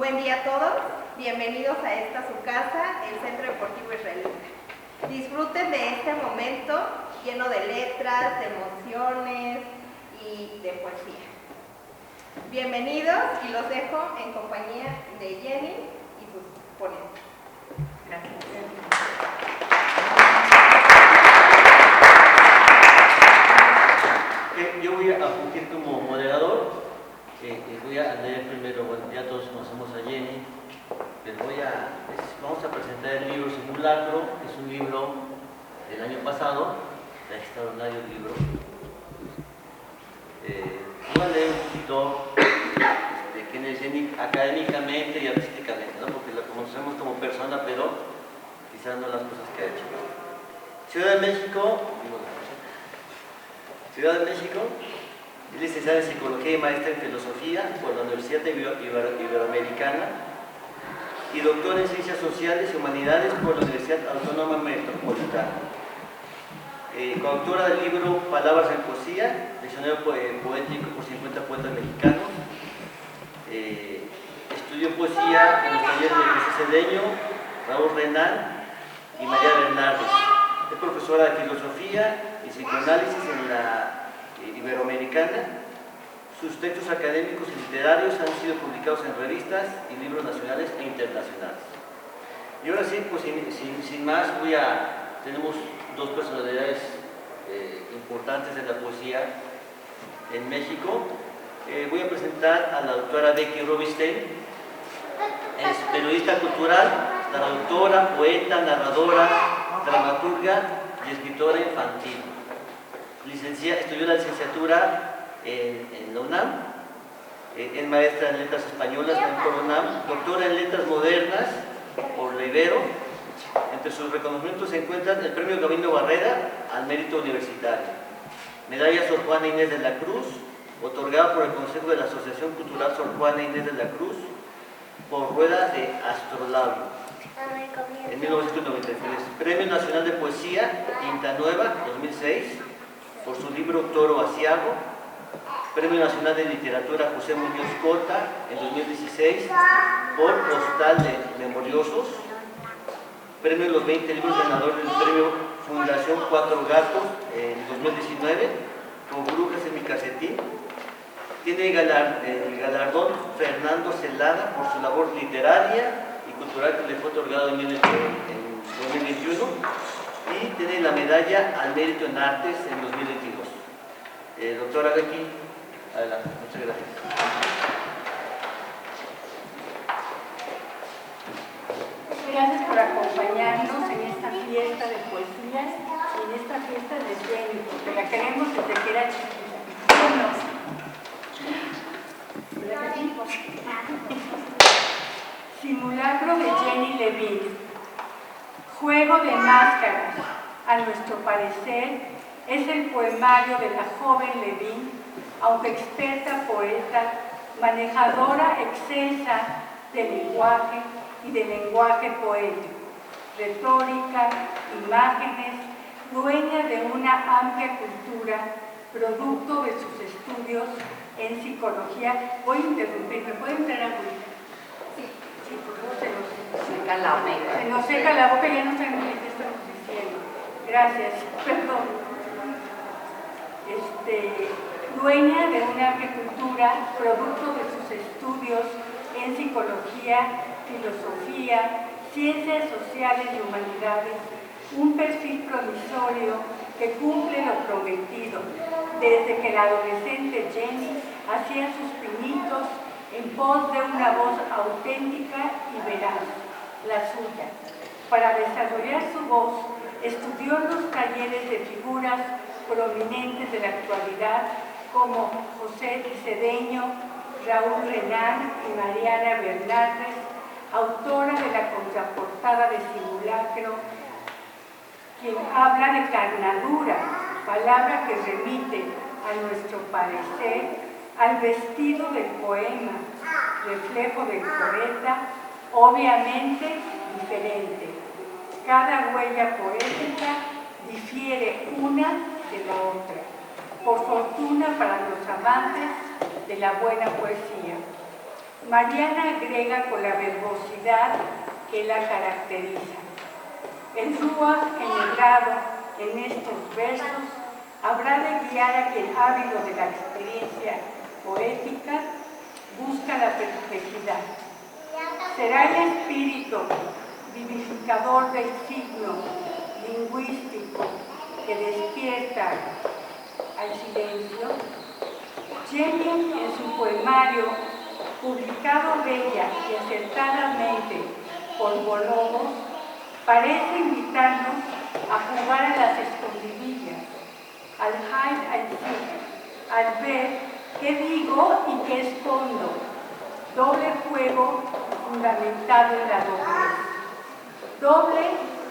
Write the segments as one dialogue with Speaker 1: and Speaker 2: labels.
Speaker 1: Buen día a todos, bienvenidos a esta su casa, el Centro Deportivo Israelita. Disfruten de este momento lleno de letras, de emociones y de poesía. Bienvenidos y los dejo en compañía de Jenny y sus ponentes. Gracias.
Speaker 2: Yo voy a fungir como moderador. Voy a leer primero, bueno, ya todos conocemos a Jenny, pero vamos a presentar el libro Simulacro. Es un libro del año pasado, un extraordinario libro. Voy a leer un poquito quién es Jenny académicamente y artísticamente, ¿no? Porque la conocemos como persona, pero quizás no las cosas que ha hecho. Ciudad de México, es licenciada en Psicología y maestra en Filosofía por la Universidad Iberoamericana y doctora en Ciencias Sociales y Humanidades por la Universidad Autónoma Metropolitana. Coautora del libro Palabras en Poesía, diccionario poético por 50 poetas mexicanos. Estudió poesía en los talleres de José Cedeño, Raúl Renán y María Bernardes. Es profesora de Filosofía y Psicoanálisis en la Iberoamericana. Sus textos académicos y literarios han sido publicados en revistas y libros nacionales e internacionales. Y ahora sí, pues sin más, tenemos dos personalidades importantes de la poesía en México. Voy a presentar a la doctora Becky Rubinstein. Es periodista cultural, traductora, poeta, narradora, dramaturga y escritora infantil. Estudió la licenciatura en la UNAM, es maestra en letras españolas por la UNAM, doctora en letras modernas por la Ibero. Entre sus reconocimientos se encuentran el premio Gabino Barrera al mérito universitario, medalla Sor Juana Inés de la Cruz, otorgada por el Consejo de la Asociación Cultural Sor Juana Inés de la Cruz por rueda de Astrolabio en 1993, Premio Nacional de Poesía Tinta Nueva 2006 por su libro Toro Asiago, Premio Nacional de Literatura José Muñoz Cota en 2016 por Postal de Memoriosos, Premio Los 20 Libros ganador del Premio Fundación Cuatro Gatos en 2019 con Brujas en mi calcetín. Tiene el galardón Fernando Celada por su labor literaria y cultural que le fue otorgado en 2021, y tiene la medalla al mérito en artes en 2022. Doctora Becky, adelante, muchas gracias.
Speaker 3: Gracias por acompañarnos en esta fiesta de poesía y en esta fiesta de Jenny, porque la queremos desde que era chiquita. Simulacro de Jenny Levin. Juego de máscaras, a nuestro parecer, es el poemario de la joven Levin, aunque experta poeta, manejadora excelsa del lenguaje y del lenguaje poético, retórica, imágenes, dueña de una amplia cultura, producto de sus estudios en psicología. Voy a interrumpir, ¿me puede entrar a abrir? Sí, porque no se nos seca la boca. Se nos seca la boca y ya no sabemos qué estamos diciendo. Gracias, perdón. Dueña de una amplia cultura, producto de sus estudios en psicología, filosofía, ciencias sociales y humanidades, un perfil promisorio que cumple lo prometido, desde que la adolescente Jenny hacía sus pinitos en pos de una voz auténtica y veraz, la suya. Para desarrollar su voz, estudió los talleres de figuras prominentes de la actualidad como José Cedeño, Raúl Renán y Mariana Bernardes, autora de la contraportada de Simulacro, quien habla de carnadura, palabra que remite, a nuestro parecer, al vestido del poema, reflejo del poeta, obviamente diferente. Cada huella poética difiere una de la otra, por fortuna para los amantes de la buena poesía. Mariana agrega con la verbosidad que la caracteriza. El Ruach enhebrado en estos versos habrá de guiar a quien ávido de la experiencia poética busca la perplejidad. Será el espíritu vivificador del signo lingüístico que despierta al silencio. Jenny, en su poemario, publicado bella y acertadamente por Bologos, parece invitarnos a jugar a las escondidillas, al hide and seek, al ver qué digo y qué escondo, doble juego fundamentado en la doblez. Doble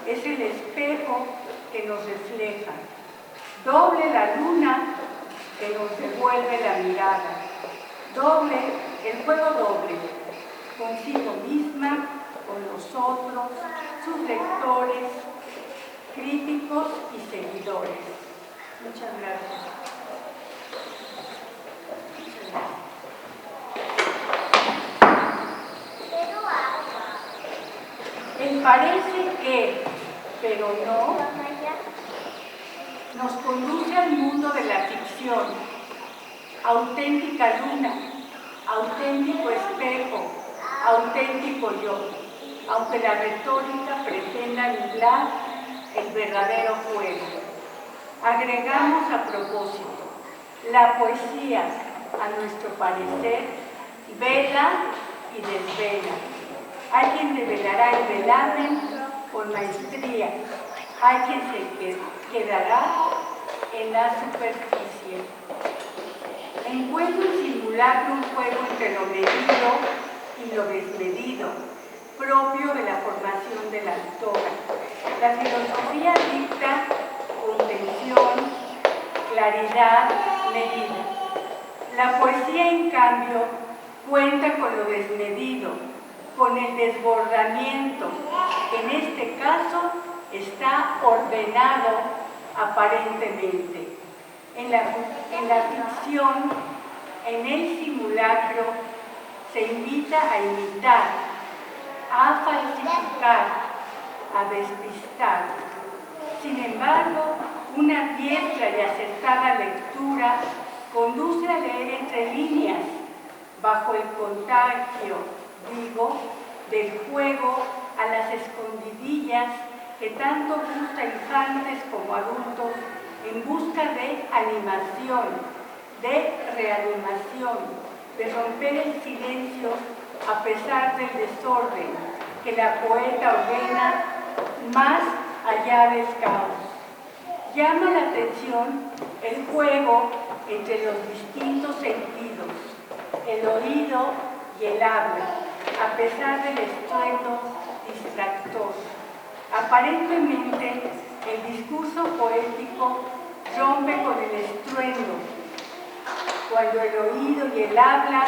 Speaker 3: es el espejo que nos refleja, doble la luna que nos devuelve la mirada, doble el juego doble, consigo misma, con los otros, sus lectores, críticos y seguidores. Muchas gracias. El parece que, pero no, nos conduce al mundo de la ficción, auténtica luna, auténtico espejo, auténtico yo, aunque la retórica pretenda nublar el verdadero juego. Agregamos a propósito, la poesía, a nuestro parecer, vela y desvela. Hay quien develará el velamen con maestría, hay quien se quedará en la superficie. Encuentro un simulacro, un juego entre lo medido y lo desmedido, propio de la formación de la autora. La filosofía dicta contención, claridad, medida. La poesía, en cambio, cuenta con lo desmedido, con el desbordamiento, que en este caso está ordenado aparentemente. En la ficción, en el simulacro, se invita a imitar, a falsificar, a despistar. Sin embargo, una diestra y acertada lectura conduce a leer entre líneas, bajo el contagio, del juego a las escondidillas que tanto gusta infantes como adultos en busca de animación, de reanimación, de romper el silencio a pesar del desorden que la poeta ordena más allá del caos. Llama la atención el juego entre los distintos sentidos, el oído y el habla, a pesar del estruendo distractor. Aparentemente, el discurso poético rompe con el estruendo, cuando el oído y el habla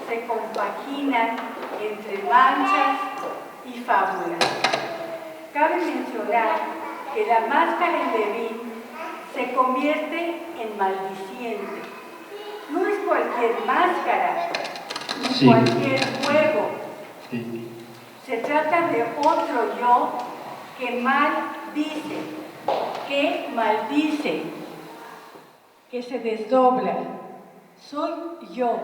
Speaker 3: se compaginan entre manchas y fábulas. Cabe mencionar que la máscara en Levin se convierte en maldiciente. No es cualquier máscara, ni cualquier juego. Se trata de otro yo que maldice, que maldice, que se desdobla. Soy yo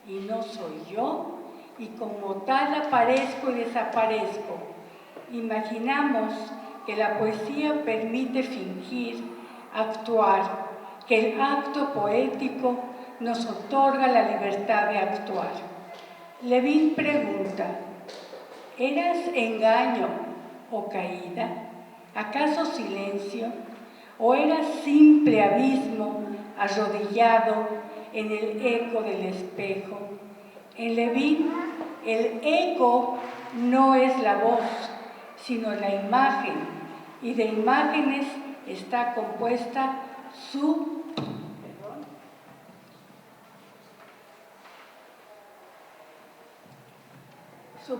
Speaker 3: y no soy yo, y como tal aparezco y desaparezco. Imaginamos que la poesía permite fingir, actuar, que el acto poético nos otorga la libertad de actuar. Levin pregunta, ¿eras engaño o caída? ¿Acaso silencio? ¿O eras simple abismo arrodillado en el eco del espejo? En Levin, el eco no es la voz, sino la imagen, y de imágenes está compuesta su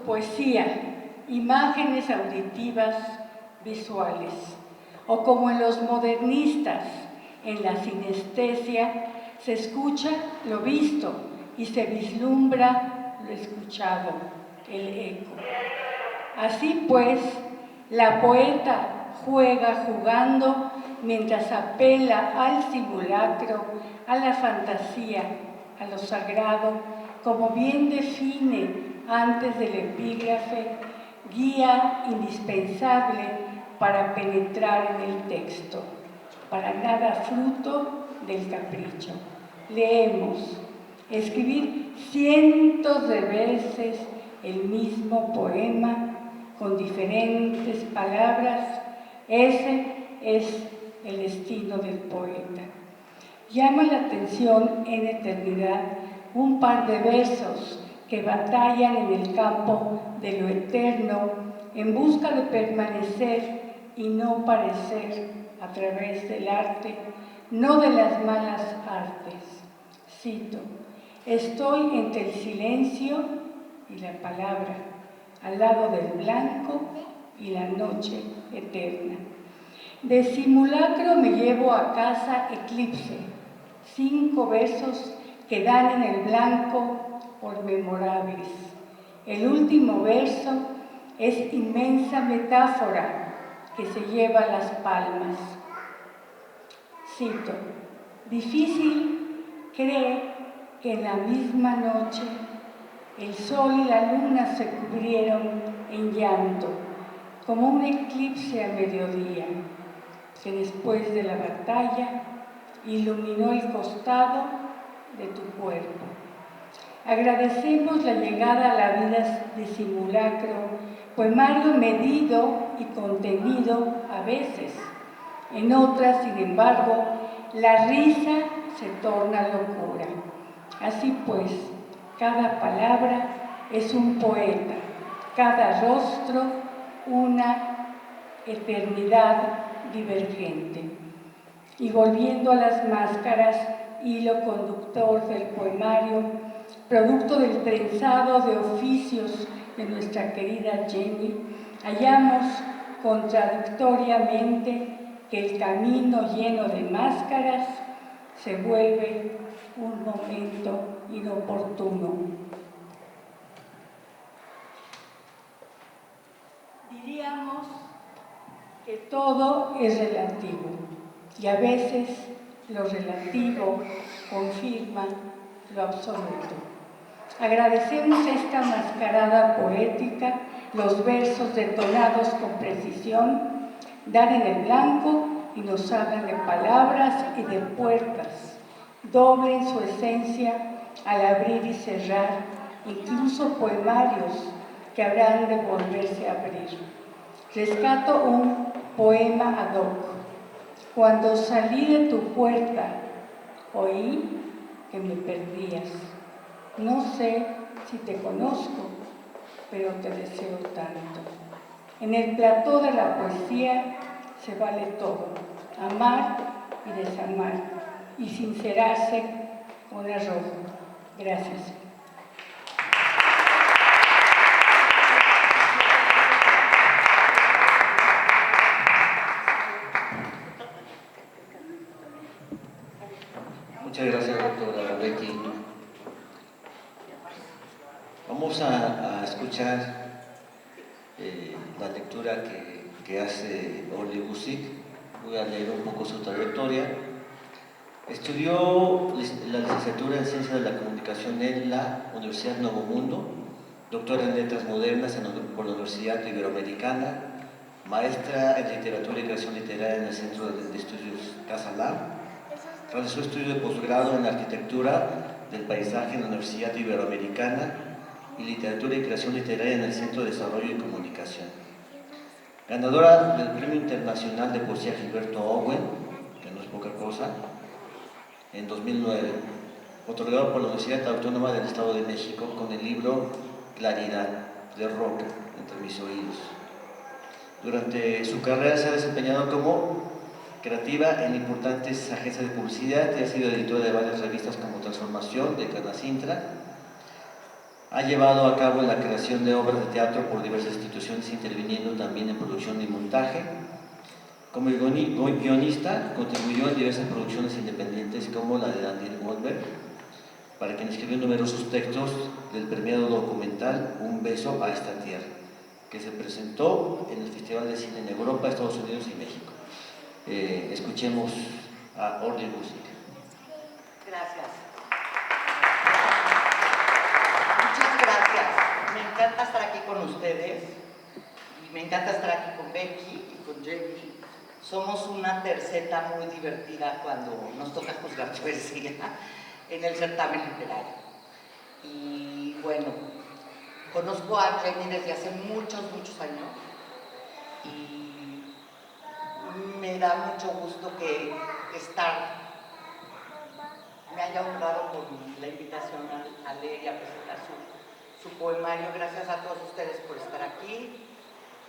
Speaker 3: poesía, imágenes auditivas, visuales, o como en los modernistas, en la sinestesia, se escucha lo visto y se vislumbra escuchado el eco. Así pues, la poeta juega jugando mientras apela al simulacro, a la fantasía, a lo sagrado, como bien define antes del epígrafe, guía indispensable para penetrar en el texto, para nada fruto del capricho. Leemos, escribir cientos de veces el mismo poema con diferentes palabras, ese es el destino del poeta. Llama la atención en eternidad un par de versos que batallan en el campo de lo eterno en busca de permanecer y no parecer a través del arte, no de las malas artes. Cito, estoy entre el silencio y la palabra, al lado del blanco y la noche eterna. De simulacro me llevo a casa Eclipse, 5 versos que dan en el blanco por memorables. El último verso es inmensa metáfora que se lleva las palmas. Cito, difícil cree que en la misma noche el sol y la luna se cubrieron en llanto, como un eclipse a mediodía, que después de la batalla iluminó el costado de tu cuerpo. Agradecemos la llegada a la vida de simulacro, poemario medido y contenido a veces. En otras, sin embargo, la risa se torna locura. Así pues, cada palabra es un poeta, cada rostro una eternidad divergente. Y volviendo a las máscaras, hilo conductor del poemario, producto del trenzado de oficios de nuestra querida Jenny, hallamos contradictoriamente que el camino lleno de máscaras se vuelve un momento inoportuno. Diríamos que todo es relativo y a veces lo relativo confirma lo absoluto. Agradecemos esta mascarada poética, los versos detonados con precisión, dan en el blanco y nos hablan de palabras y de puertas, doble en su esencia al abrir y cerrar, incluso poemarios que habrán de volverse a abrir. Rescato un poema ad hoc. Cuando salí de tu puerta, oí que me perdías. No sé si te conozco, pero te deseo tanto. En el plató de la poesía se vale todo, amar y desamar, y sincerarse con arrojo. Gracias.
Speaker 2: Muchas gracias, doctora Becky. Vamos a escuchar la lectura que hace Orly Busic. Voy a leer un poco su trayectoria. Estudió la licenciatura en Ciencias de la Comunicación en la Universidad Nuevo Mundo, doctora en Letras Modernas por la Universidad Iberoamericana, maestra en Literatura y Creación Literaria en el Centro de Estudios Casa Lab. Realizó estudios de posgrado en Arquitectura del Paisaje en la Universidad Iberoamericana y Literatura y Creación Literaria en el Centro de Desarrollo y Comunicación. Ganadora del Premio Internacional de Poesía Gilberto Owen, que no es poca cosa, en 2009, otorgado por la Universidad Autónoma del Estado de México con el libro Claridad, de Roca, entre mis oídos. Durante su carrera se ha desempeñado como creativa en importantes agencias de publicidad y ha sido editora de varias revistas como Transformación, de Canacintra. Ha llevado a cabo la creación de obras de teatro por diversas instituciones, interviniendo también en producción y montaje. Como guionista, contribuyó en diversas producciones independientes como la de Daniel Goldberg, para quien escribió numerosos textos del premiado documental Un beso a esta tierra, que se presentó en el Festival de Cine en Europa, Estados Unidos y México. Escuchemos a Orly Music.
Speaker 4: Gracias. Muchas gracias. Me encanta estar aquí con ustedes y me encanta estar aquí con Becky y con Jenny. Somos una terceta muy divertida cuando nos toca juzgar poesía en el certamen literario. Y bueno, conozco a Jenny desde hace muchos años y me da mucho gusto que me haya honrado con la invitación a leer y a presentar su poemario. Gracias a todos ustedes por estar aquí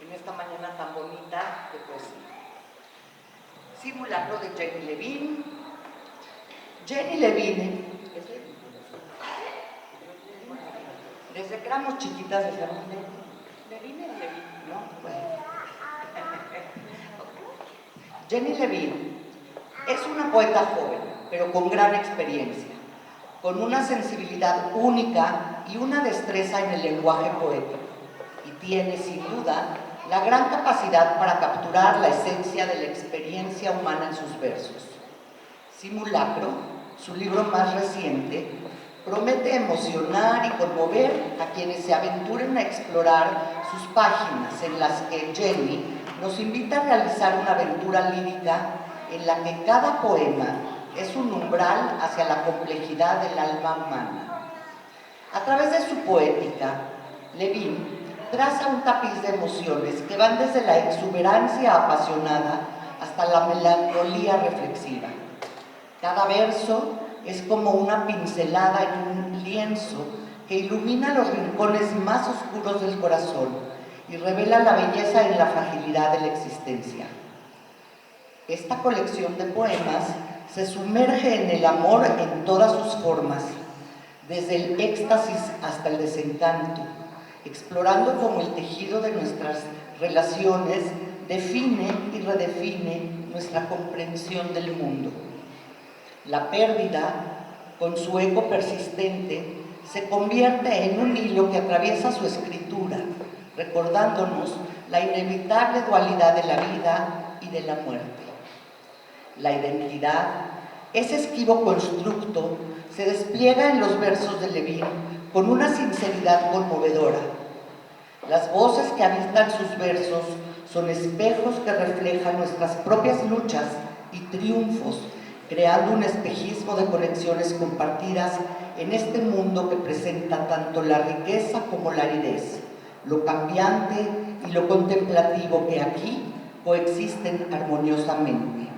Speaker 4: en esta mañana tan bonita de poesía. Simulacro de Jenny Levin. Jenny Levin, desde que éramos chiquitas decíamos Levin, ¿no? Bueno. Jenny Levin es una poeta joven, pero con gran experiencia, con una sensibilidad única y una destreza en el lenguaje poético, y tiene, sin duda, la gran capacidad para capturar la esencia de la experiencia humana en sus versos. Simulacro, su libro más reciente, promete emocionar y conmover a quienes se aventuren a explorar sus páginas, en las que Jenny nos invita a realizar una aventura lírica en la que cada poema es un umbral hacia la complejidad del alma humana. A través de su poética, Levin traza un tapiz de emociones que van desde la exuberancia apasionada hasta la melancolía reflexiva. Cada verso es como una pincelada en un lienzo que ilumina los rincones más oscuros del corazón y revela la belleza en la fragilidad de la existencia. Esta colección de poemas se sumerge en el amor en todas sus formas, desde el éxtasis hasta el desencanto, explorando cómo el tejido de nuestras relaciones define y redefine nuestra comprensión del mundo. La pérdida, con su eco persistente, se convierte en un hilo que atraviesa su escritura, recordándonos la inevitable dualidad de la vida y de la muerte. La identidad, ese esquivo constructo, se despliega en los versos de Levin con una sinceridad conmovedora. Las voces que habitan sus versos son espejos que reflejan nuestras propias luchas y triunfos, creando un espejismo de conexiones compartidas en este mundo que presenta tanto la riqueza como la aridez, lo cambiante y lo contemplativo que aquí coexisten armoniosamente.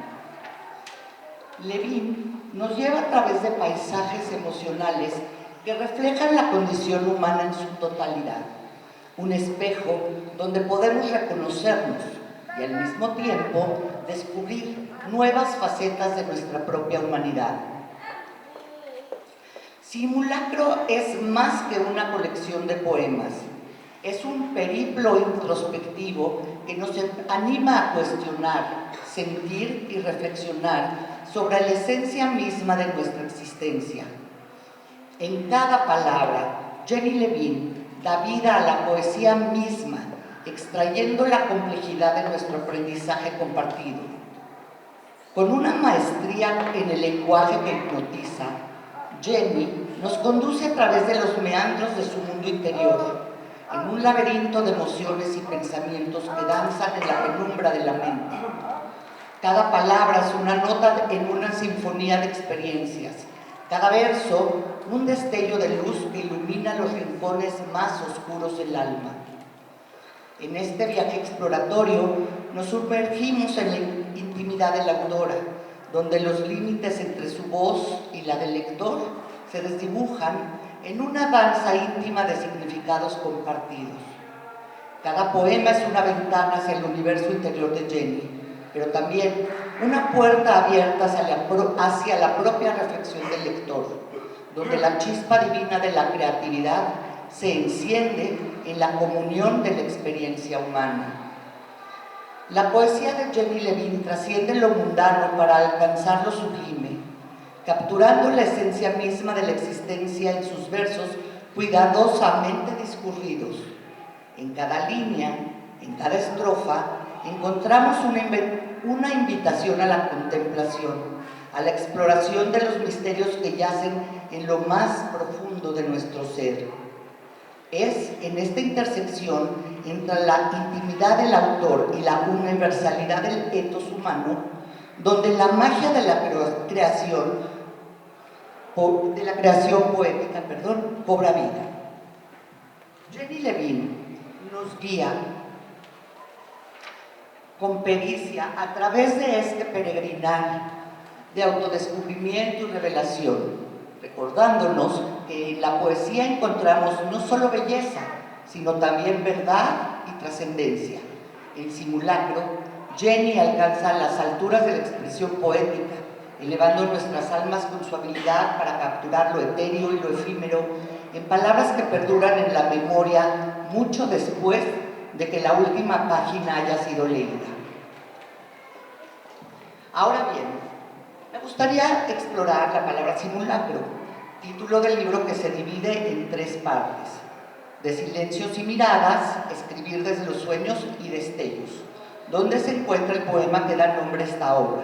Speaker 4: Levin nos lleva a través de paisajes emocionales que reflejan la condición humana en su totalidad, un espejo donde podemos reconocernos y al mismo tiempo descubrir nuevas facetas de nuestra propia humanidad. Simulacro es más que una colección de poemas, es un periplo introspectivo que nos anima a cuestionar, sentir y reflexionar sobre la esencia misma de nuestra existencia. En cada palabra, Jenny Levin da vida a la poesía misma, extrayendo la complejidad de nuestro aprendizaje compartido. Con una maestría en el lenguaje que hipnotiza, Jenny nos conduce a través de los meandros de su mundo interior, en un laberinto de emociones y pensamientos que danzan en la penumbra de la mente. Cada palabra es una nota en una sinfonía de experiencias, cada verso un destello de luz que ilumina los rincones más oscuros del alma. En este viaje exploratorio nos sumergimos en la intimidad de la autora, donde los límites entre su voz y la del lector se desdibujan en una danza íntima de significados compartidos. Cada poema es una ventana hacia el universo interior de Jenny, pero también una puerta abierta hacia la propia reflexión del lector, donde la chispa divina de la creatividad se enciende en la comunión de la experiencia humana. La poesía de Jenny Levin trasciende lo mundano para alcanzar lo sublime, capturando la esencia misma de la existencia en sus versos cuidadosamente discurridos. En cada línea, en cada estrofa, encontramos una invitación a la contemplación, a la exploración de los misterios que yacen en lo más profundo de nuestro ser. Es en esta intersección entre la intimidad del autor y la universalidad del ethos humano donde la magia de la creación poética, cobra vida. Jenny Levin nos guía con pericia a través de este peregrinar de autodescubrimiento y revelación, recordándonos que en la poesía encontramos no solo belleza, sino también verdad y trascendencia. En Simulacro, Jenny alcanza las alturas de la expresión poética, elevando nuestras almas con su habilidad para capturar lo etéreo y lo efímero en palabras que perduran en la memoria mucho después de que la última página haya sido leída. Ahora bien, me gustaría explorar la palabra simulacro, título del libro que se divide en 3 partes: de silencios y miradas, escribir desde los sueños y destellos, donde se encuentra el poema que da nombre a esta obra.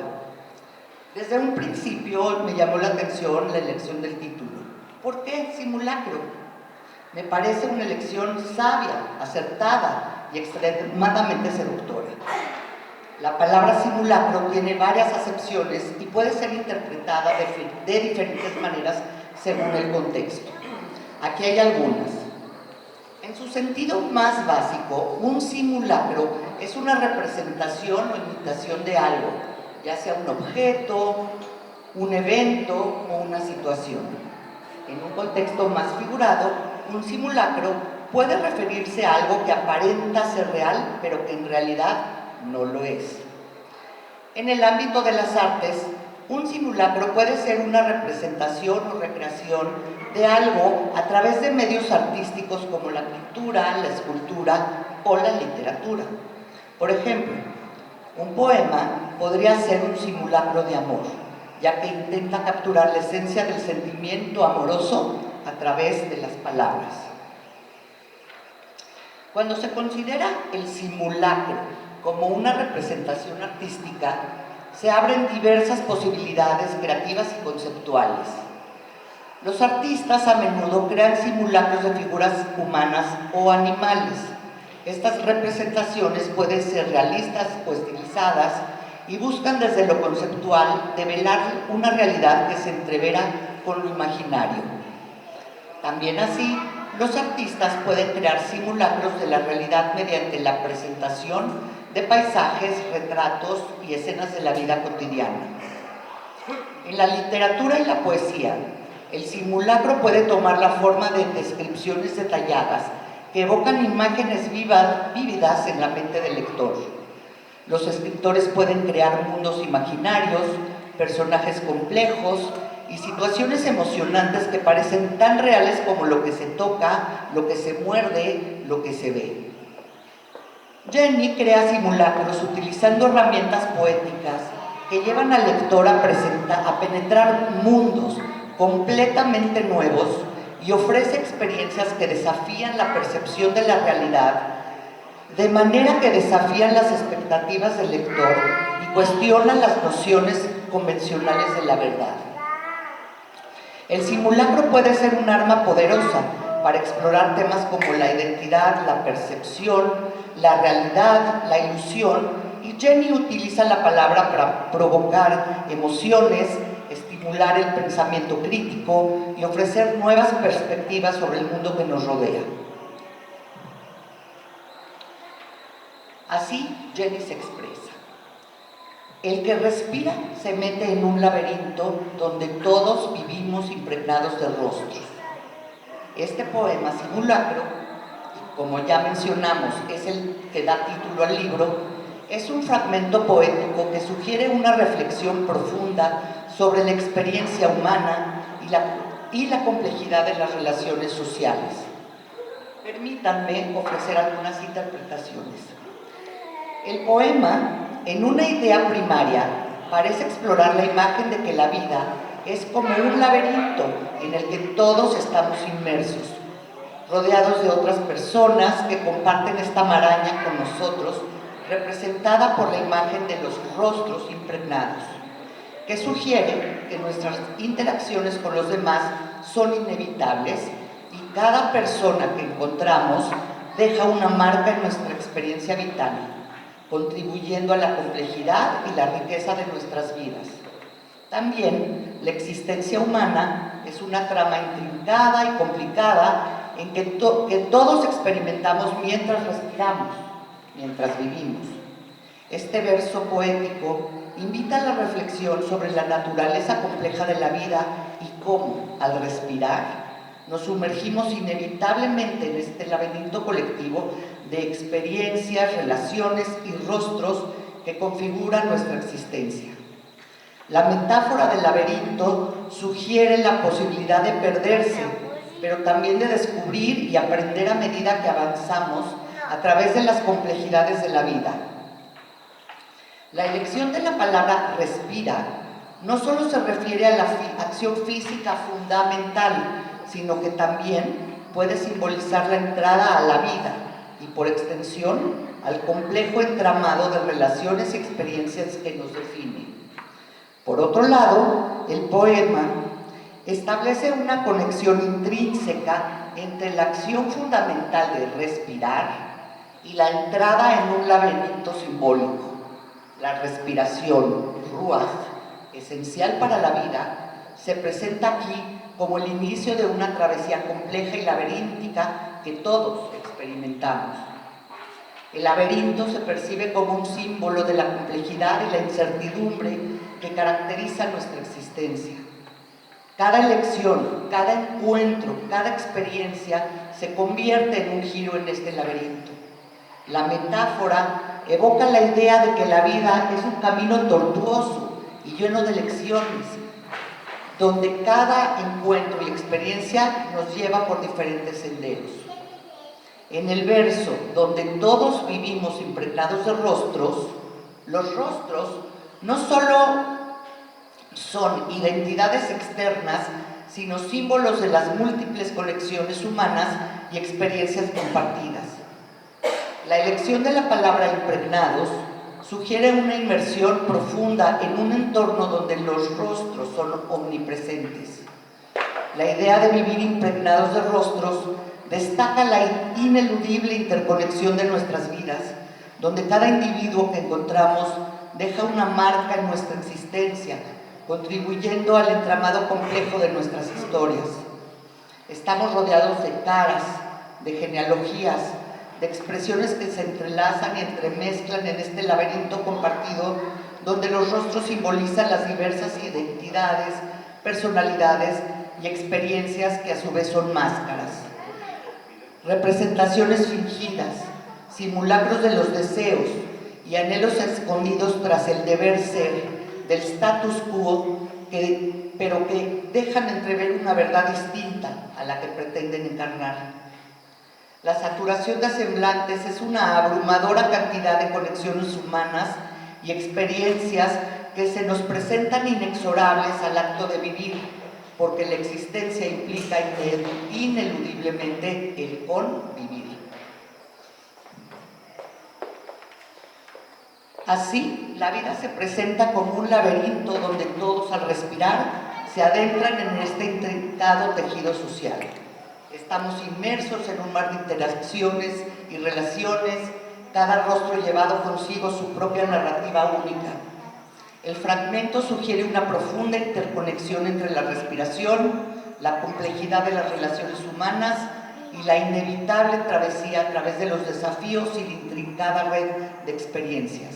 Speaker 4: Desde un principio me llamó la atención la elección del título. ¿Por qué simulacro? Me parece una elección sabia, acertada y extremadamente seductora. La palabra simulacro tiene varias acepciones y puede ser interpretada de diferentes maneras según el contexto. Aquí hay algunas. En su sentido más básico, un simulacro es una representación o imitación de algo, ya sea un objeto, un evento o una situación. En un contexto más figurado, un simulacro puede referirse a algo que aparenta ser real, pero que en realidad no lo es. En el ámbito de las artes, un simulacro puede ser una representación o recreación de algo a través de medios artísticos como la pintura, la escultura o la literatura. Por ejemplo, un poema podría ser un simulacro de amor, ya que intenta capturar la esencia del sentimiento amoroso a través de las palabras. Cuando se considera el simulacro como una representación artística, se abren diversas posibilidades creativas y conceptuales. Los artistas a menudo crean simulacros de figuras humanas o animales. Estas representaciones pueden ser realistas o estilizadas y buscan desde lo conceptual develar una realidad que se entrevera con lo imaginario. También así, los artistas pueden crear simulacros de la realidad mediante la presentación de paisajes, retratos y escenas de la vida cotidiana. En la literatura y la poesía, el simulacro puede tomar la forma de descripciones detalladas que evocan imágenes vívidas en la mente del lector. Los escritores pueden crear mundos imaginarios, personajes complejos y situaciones emocionantes que parecen tan reales como lo que se toca, lo que se muerde, lo que se ve. Jenny crea simulacros utilizando herramientas poéticas que llevan al lector a penetrar mundos completamente nuevos y ofrece experiencias que desafían la percepción de la realidad, de manera que desafían las expectativas del lector y cuestionan las nociones convencionales de la verdad. El simulacro puede ser un arma poderosa para explorar temas como la identidad, la percepción, la realidad, la ilusión, y Jenny utiliza la palabra para provocar emociones, estimular el pensamiento crítico y ofrecer nuevas perspectivas sobre el mundo que nos rodea. Así Jenny se expresa: el que respira se mete en un laberinto donde todos vivimos impregnados de rostros. Este poema simulacro, como ya mencionamos, es el que da título al libro, es un fragmento poético que sugiere una reflexión profunda sobre la experiencia humana y la complejidad de las relaciones sociales. Permítanme ofrecer algunas interpretaciones. El poema, en una idea primaria, parece explorar la imagen de que la vida es como un laberinto en el que todos estamos inmersos, rodeados de otras personas que comparten esta maraña con nosotros, representada por la imagen de los rostros impregnados, que sugiere que nuestras interacciones con los demás son inevitables y cada persona que encontramos deja una marca en nuestra experiencia vital, contribuyendo a la complejidad y la riqueza de nuestras vidas. También la existencia humana es una trama intrincada y complicada en que todos experimentamos mientras respiramos, mientras vivimos. Este verso poético invita a la reflexión sobre la naturaleza compleja de la vida y cómo, al respirar, nos sumergimos inevitablemente en este laberinto colectivo de experiencias, relaciones y rostros que configuran nuestra existencia. La metáfora del laberinto sugiere la posibilidad de perderse, pero también de descubrir y aprender a medida que avanzamos a través de las complejidades de la vida. La elección de la palabra respira no solo se refiere a la acción física fundamental, sino que también puede simbolizar la entrada a la vida y, por extensión, al complejo entramado de relaciones y experiencias que nos definen. Por otro lado, el poema establece una conexión intrínseca entre la acción fundamental de respirar y la entrada en un laberinto simbólico. La respiración, ruaj, esencial para la vida, se presenta aquí como el inicio de una travesía compleja y laberíntica que todos experimentamos. El laberinto se percibe como un símbolo de la complejidad y la incertidumbre que caracteriza nuestra existencia. Cada elección, cada encuentro, cada experiencia se convierte en un giro en este laberinto. La metáfora evoca la idea de que la vida es un camino tortuoso y lleno de lecciones, donde cada encuentro y experiencia nos lleva por diferentes senderos. En el verso, donde todos vivimos impregnados de rostros, los rostros no solo son identidades externas, sino símbolos de las múltiples conexiones humanas y experiencias compartidas. La elección de la palabra impregnados sugiere una inmersión profunda en un entorno donde los rostros son omnipresentes. La idea de vivir impregnados de rostros destaca la ineludible interconexión de nuestras vidas, donde cada individuo que encontramos deja una marca en nuestra existencia, contribuyendo al entramado complejo de nuestras historias. Estamos rodeados de caras, de genealogías, de expresiones que se entrelazan y entremezclan en este laberinto compartido, donde los rostros simbolizan las diversas identidades, personalidades y experiencias que a su vez son máscaras. Representaciones fingidas, simulacros de los deseos y anhelos escondidos tras el deber ser, del status quo, pero que dejan entrever una verdad distinta a la que pretenden encarnar. La saturación de semblantes es una abrumadora cantidad de conexiones humanas y experiencias que se nos presentan inexorables al acto de vivir, porque la existencia implica ineludiblemente el convivir. Así, la vida se presenta como un laberinto donde todos al respirar se adentran en este intrincado tejido social. Estamos inmersos en un mar de interacciones y relaciones, cada rostro llevado consigo su propia narrativa única. El fragmento sugiere una profunda interconexión entre la respiración, la complejidad de las relaciones humanas y la inevitable travesía a través de los desafíos y la intrincada red de experiencias.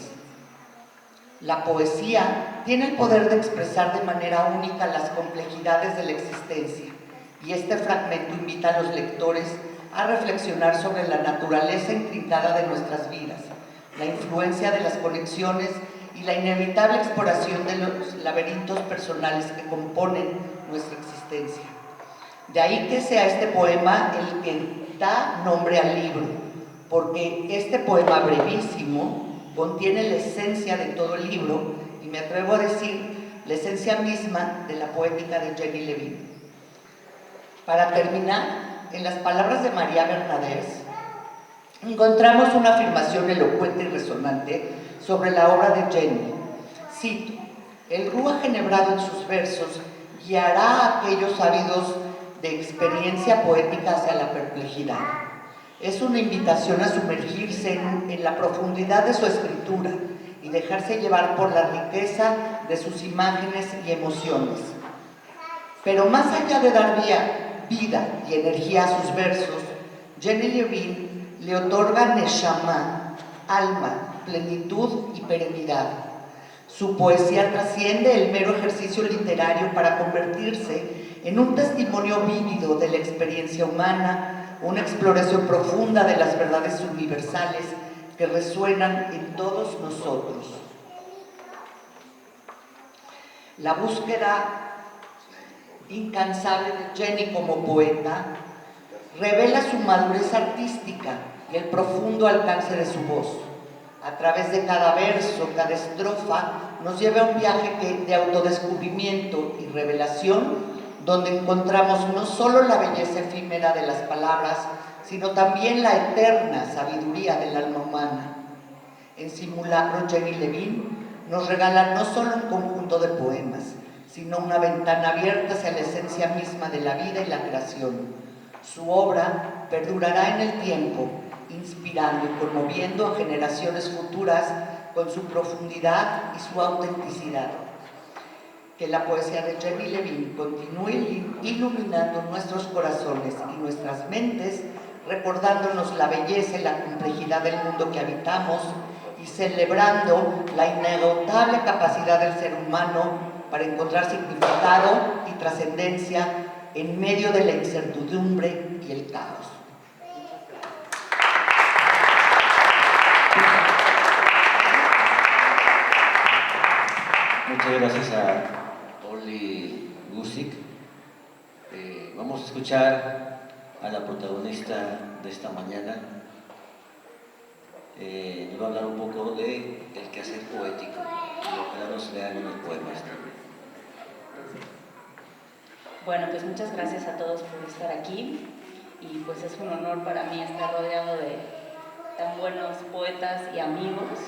Speaker 4: La poesía tiene el poder de expresar de manera única las complejidades de la existencia, y este fragmento invita a los lectores a reflexionar sobre la naturaleza intrincada de nuestras vidas, la influencia de las conexiones y la inevitable exploración de los laberintos personales que componen nuestra existencia. De ahí que sea este poema el que da nombre al libro, porque este poema brevísimo contiene la esencia de todo el libro y me atrevo a decir la esencia misma de la poética de Jenny Levin. Para terminar, en las palabras de María Bernadette, encontramos una afirmación elocuente y resonante sobre la obra de Jenny. Cito: el Ruach enhebrado en sus versos guiará a aquellos ávidos de experiencia poética hacia la perplejidad. Es una invitación a sumergirse en la profundidad de su escritura y dejarse llevar por la riqueza de sus imágenes y emociones. Pero más allá de dar vida y energía a sus versos, Jenny Levin le otorga neshama, alma, plenitud y perennidad. Su poesía trasciende el mero ejercicio literario para convertirse en un testimonio vívido de la experiencia humana, una exploración profunda de las verdades universales que resuenan en todos nosotros. La búsqueda incansable de Jenny como poeta revela su madurez artística y el profundo alcance de su voz. A través de cada verso, cada estrofa, nos lleva a un viaje de autodescubrimiento y revelación, donde encontramos no solo la belleza efímera de las palabras, sino también la eterna sabiduría del alma humana. En Simulacro, Jenny Levin nos regala no solo un conjunto de poemas, sino una ventana abierta hacia la esencia misma de la vida y la creación. Su obra perdurará en el tiempo, inspirando y conmoviendo a generaciones futuras con su profundidad y su autenticidad. Que la poesía de Jenny Levin continúe iluminando nuestros corazones y nuestras mentes, recordándonos la belleza y la complejidad del mundo que habitamos y celebrando la inagotable capacidad del ser humano para encontrar significado y trascendencia en medio de la incertidumbre y el caos.
Speaker 2: Muchas gracias a Oli Guzik. Vamos a escuchar a la protagonista de esta mañana. Nos va a hablar un poco del quehacer poético y ojalá nos lean unos poemas también.
Speaker 5: Bueno, pues muchas gracias a todos por estar aquí y pues es un honor para mí estar rodeado de tan buenos poetas y amigos.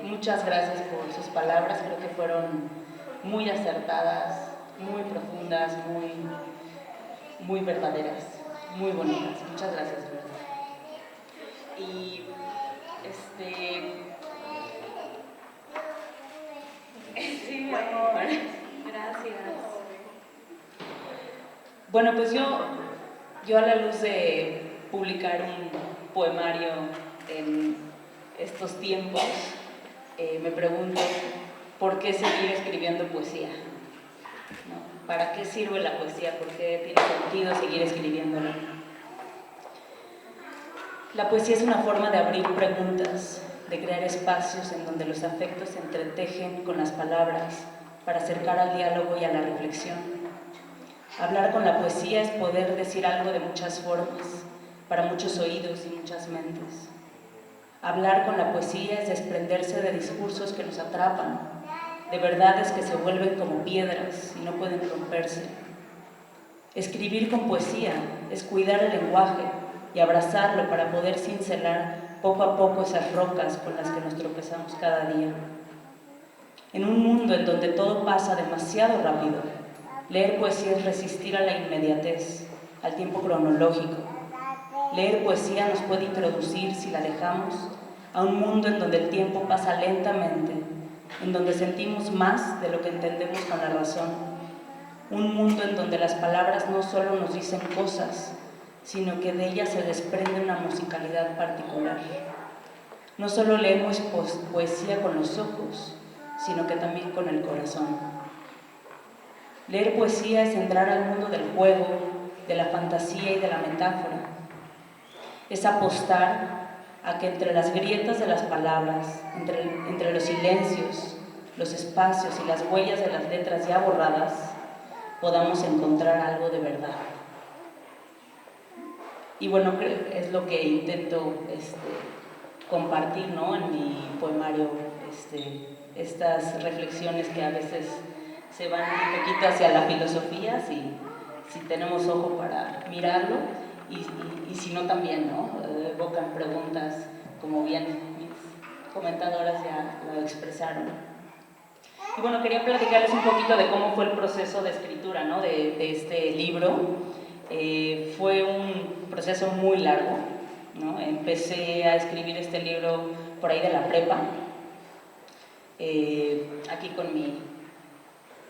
Speaker 5: Muchas gracias por sus palabras, creo que fueron muy acertadas, muy profundas, muy verdaderas, muy bonitas. Muchas gracias, de verdad. Y sí, mi amor, gracias. Bueno, pues yo a la luz de publicar un poemario en estos tiempos, me pregunto por qué seguir escribiendo poesía, ¿no? ¿Para qué sirve la poesía? ¿Por qué tiene sentido seguir escribiéndola? La poesía es una forma de abrir preguntas, de crear espacios en donde los afectos se entretejen con las palabras para acercar al diálogo y a la reflexión. Hablar con la poesía es poder decir algo de muchas formas, para muchos oídos y muchas mentes. Hablar con la poesía es desprenderse de discursos que nos atrapan, de verdades que se vuelven como piedras y no pueden romperse. Escribir con poesía es cuidar el lenguaje y abrazarlo para poder cincelar poco a poco esas rocas con las que nos tropezamos cada día. En un mundo en donde todo pasa demasiado rápido, leer poesía es resistir a la inmediatez, al tiempo cronológico. Leer poesía nos puede introducir, si la dejamos, a un mundo en donde el tiempo pasa lentamente, en donde sentimos más de lo que entendemos con la razón. Un mundo en donde las palabras no solo nos dicen cosas, sino que de ellas se desprende una musicalidad particular. No solo leemos poesía con los ojos, sino que también con el corazón. Leer poesía es entrar al mundo del juego, de la fantasía y de la metáfora. Es apostar a que entre las grietas de las palabras, entre los silencios, los espacios y las huellas de las letras ya borradas, podamos encontrar algo de verdad. Y bueno, es lo que intento compartir, ¿no?, en mi poemario, estas reflexiones que a veces se van un poquito hacia la filosofía, si tenemos ojo para mirarlo y si no también, ¿no? Evocan preguntas, como bien mis comentadoras ya lo expresaron. Y bueno, quería platicarles un poquito de cómo fue el proceso de escritura, ¿no? de este libro. Fue un proceso muy largo, ¿no? Empecé a escribir este libro por ahí de la prepa, aquí con mi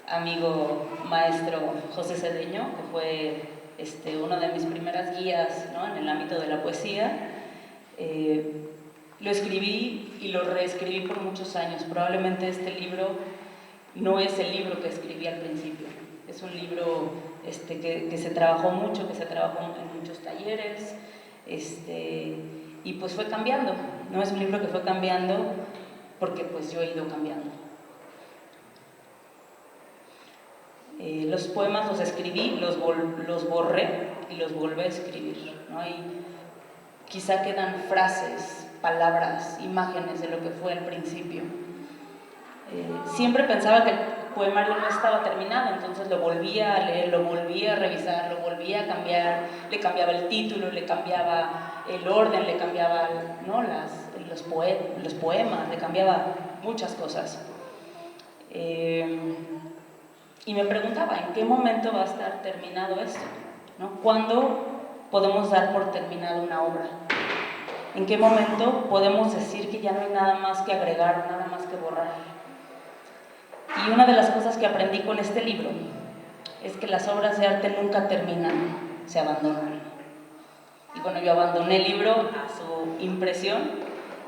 Speaker 5: amigo maestro José Cedeño, que fue uno de mis primeras guías, ¿no? En el ámbito de la poesía. Lo escribí y lo reescribí por muchos años. Probablemente este libro no es el libro que escribí al principio. Es un libro que se trabajó mucho, que se trabajó en muchos talleres, y pues fue cambiando, ¿no? Es un libro que fue cambiando porque pues yo he ido cambiando. Los poemas los escribí, los borré y los volví a escribir, ¿no? Y quizá quedan frases, palabras, imágenes de lo que fue al principio. Siempre pensaba que el poemario no estaba terminado, entonces lo volvía a leer, lo volvía a revisar, lo volvía a cambiar, le cambiaba el título, le cambiaba el orden, le cambiaba, ¿no? los poemas, le cambiaba muchas cosas. Y me preguntaba, ¿en qué momento va a estar terminado esto? ¿No? ¿Cuándo podemos dar por terminada una obra? ¿En qué momento podemos decir que ya no hay nada más que agregar, nada más que borrar? Y una de las cosas que aprendí con este libro es que las obras de arte nunca terminan, se abandonan. Y bueno, yo abandoné el libro a su impresión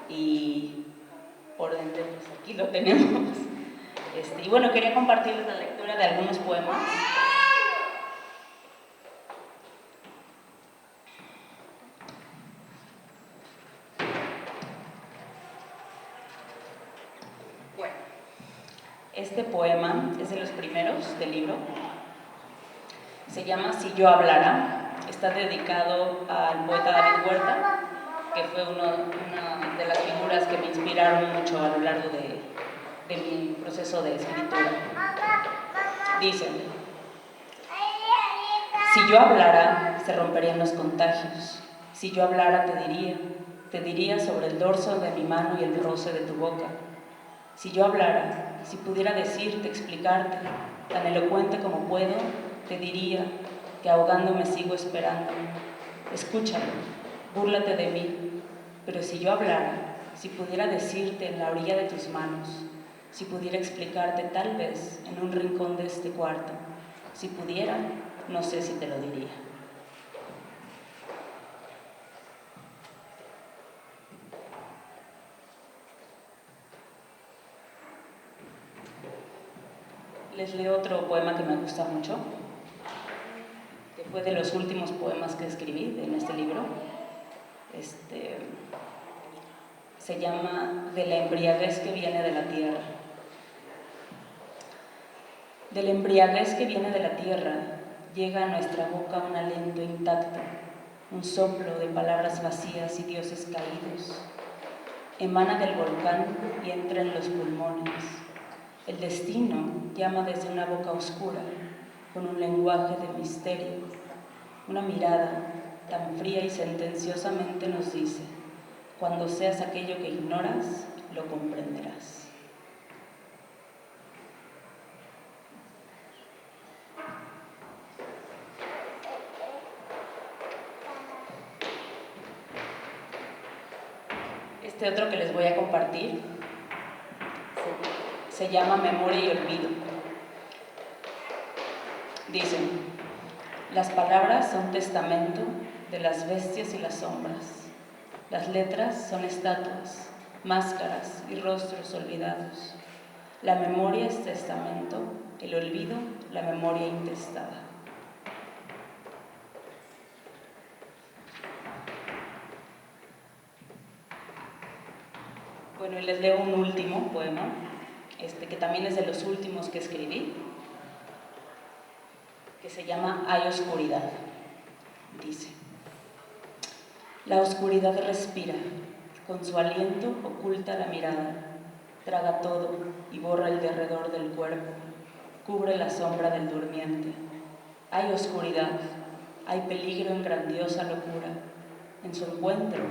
Speaker 5: y por ende, pues aquí lo tenemos. Y bueno, quería compartirles la lectura de algunos poemas. Bueno, este poema es de los primeros del libro. Se llama Si yo hablara. Está dedicado al poeta David Huerta, que fue una de las figuras que me inspiraron mucho a lo largo de mi proceso de escritura. Dicen: si yo hablara, se romperían los contagios. Si yo hablara, te diría sobre el dorso de mi mano y el roce de tu boca. Si yo hablara, si pudiera decirte, explicarte, tan elocuente como puedo, te diría que ahogándome sigo esperando. Escúchalo, búrlate de mí, pero si yo hablara, si pudiera decirte en la orilla de tus manos, si pudiera explicarte tal vez en un rincón de este cuarto, si pudiera, no sé si te lo diría. Les leo otro poema que me gusta mucho, que fue de los últimos poemas que escribí en este libro. Se llama De la embriaguez que viene de la tierra. De la embriaguez que viene de la tierra llega a nuestra boca un aliento intacto, un soplo de palabras vacías y dioses caídos. Emana del volcán y entra en los pulmones. El destino llama desde una boca oscura, con un lenguaje de misterio. Una mirada tan fría y sentenciosamente nos dice: cuando seas aquello que ignoras, lo comprenderás. Este otro que les voy a compartir se llama Memoria y Olvido. Dicen: las palabras son testamento de las bestias y las sombras. Las letras son estatuas, máscaras y rostros olvidados. La memoria es testamento, el olvido, la memoria intestada. Bueno, y les leo un último poema, que también es de los últimos que escribí, que se llama Hay oscuridad. Dice: la oscuridad respira, con su aliento oculta la mirada, traga todo y borra el derredor del cuerpo, cubre la sombra del durmiente. Hay oscuridad, hay peligro en grandiosa locura. En su encuentro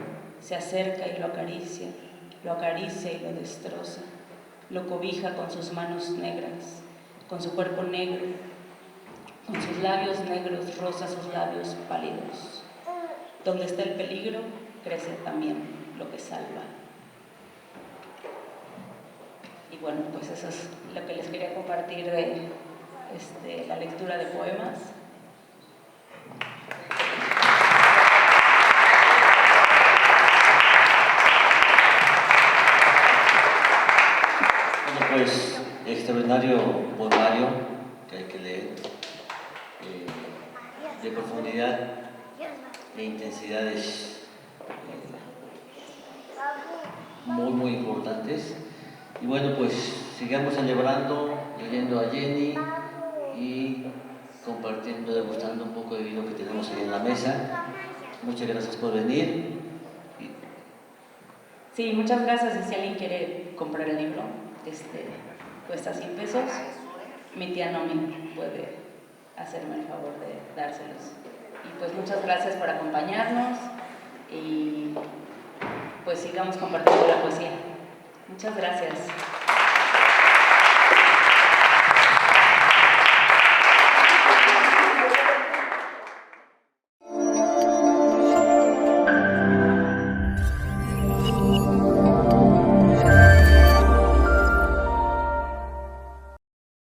Speaker 5: se acerca y lo acaricia y lo destroza. Lo cobija con sus manos negras, con su cuerpo negro, con sus labios negros roza sus labios pálidos. Donde está el peligro, crece también lo que salva. Y bueno, pues eso es lo que les quería compartir de la lectura de poemas.
Speaker 2: Bueno, pues extraordinario poemario que hay que leer, de profundidad e intensidades muy importantes. Y bueno, pues sigamos celebrando, leyendo a Jenny y compartiendo, degustando un poco de vino que tenemos ahí en la mesa. Muchas gracias por venir.
Speaker 5: Sí, muchas gracias. Y si alguien quiere comprar el libro, cuesta 100 pesos. Mi tía Nomi puede hacerme el favor de dárselos. Y pues muchas gracias por acompañarnos y pues sigamos compartiendo la poesía. Muchas gracias.